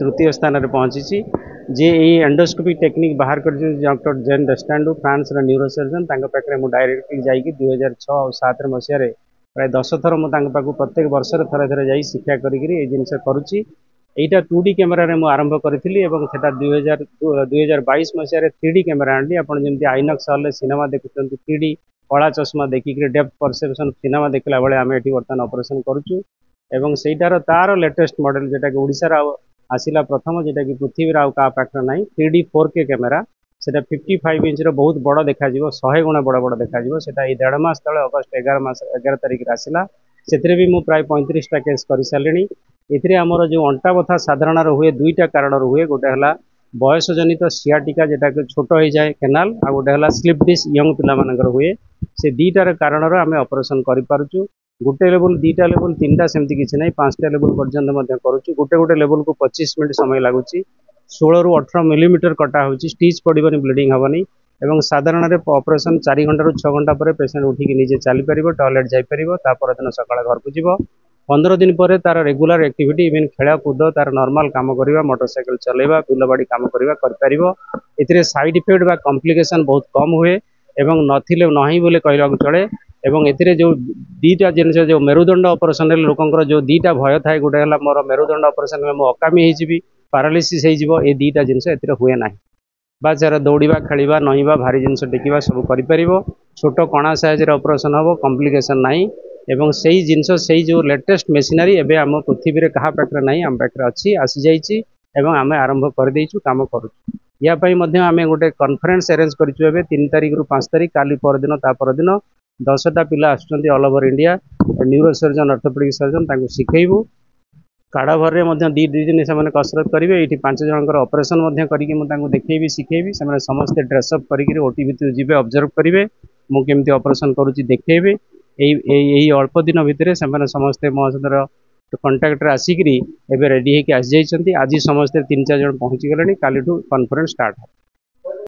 तृतीय स्थान में पहुंची जे ये एंडोस्कोपी टेक्निक बाहर कर डॉक्टर जेन डेस्टांडू फ्रांस न्यूरोसर्जन पाखे मुझे डायरेक्टली जाकि 2006 और 7 मसीह प्राय 10 थर मुझे प्रत्येक वर्ष थे थे जा शिक्षा करी जिनस करुच्ची यहाँ 2D कैमेरा मुझे आरंभ करी 2022 मसीह 3D कैमेरा आनी आपड़ी आइनक्स हॉल में सिनेमा देखुं 3D कला चश्मा देखिक डेप्थ परसेप्शन सिनेमा देखला बेले आम ये बर्तमान ऑपरेशन करुचु एवं सेटार तार लेटेस्ट मॉडल जोटा कि ओडिशार आसिला प्रथम जोटा कि पृथ्वी आउ क्या पाखे ना 3D 4K कैमेरा से 55 इंच बहुत बड़ देखा 100 गुणा बड़ बड़ देखा सेटा 1.5 मास तले अगस्ट 11 तारिख आसला से भी मुझे प्राय 35टा केस कर सारे एमर जो अंटा बथा साधारण हुए दुईटा कारण हुए गोटे है बयस जनित सियाटिका जोटा कि छोट हो जाए केनाल आ गोटे है स्लीप डिस्क यंग पिला हुए से दुईटार कारण आम ऑपरेशन करूँ गोटे लेवल 2टा लेवल 3टा सेमती किसी ना 5टा लेवल पर्यंत करुच्ची गोटे गोटे लेवल को 25 मिनट समय लगुच 16 ରୁ 18 मिलीमीटर कटा हो स्टिच पड़ोनी ब्लीडिंग हेनी और साधारण ऑपरेशन 4 घंटा ରୁ 6 घंटा पर पेसेंट उठिक निजे चली पार टॉयलेट जापर तापर दिन सकाळ घर को जीव 15 दिन पर तार रेगुलर एक्टिविटी इवेन खेल कूद तार नॉर्मल काम करवा मोटरसाइकिल चलेगा बिलबाड़ी काम करवा ए साइड इफेक्ट बा कॉम्प्लिकेशन बहुत कम हुए एवं नथिले नहीं बोले कहला चले एवं ए जो दीटा जिन जो मेरुदंड ऑपरेशन लोकंर जो दीटा भय थाए गोटे है मोर मेरुदंड ऑपरेशन में अकामी हो पारालिसिस हो दीटा जिनस ए हुए ना बा जरा दौड़ा खेलवा नईवा भारी जिनस टेकिवा सब कर छोट कणा साइज ऑपरेशन हम कॉम्प्लिकेशन ना एवं से ही जिनस से जो लेटेस्ट मेसिनरी एवं आम पृथ्वी क्या पाखे ना आम पाखे अच्छी आसी जाइए एवं आम आरंभ कर काम करुँ यापाई आम गोटे कॉन्फ्रेंस अरेंज करूँ 3 तारिख ରୁ 5 तारिख काली परदिन ता परदिन 10टा पिला आसुचंती all over India neuro surgeon orthopaedic surgeon शिखेबू काड़ाभर में दी दिन से कसरत करेंगे ये 5 जनकर ऑपरेशन करके देखी शिखेबी से समस्ते ड्रेसअप करके ओटी भितर जी ऑब्जर्व करेंगे मुझे ऑपरेशन करुँची देखेबी यही अल्प दिन भितर समस्ते मो सहित कंटाक्ट आसिक रेडी होकर आसी जाइए आज समस्ते 3-4 जन पहुँची गले काली कॉन्फ्रेंस स्टार्ट।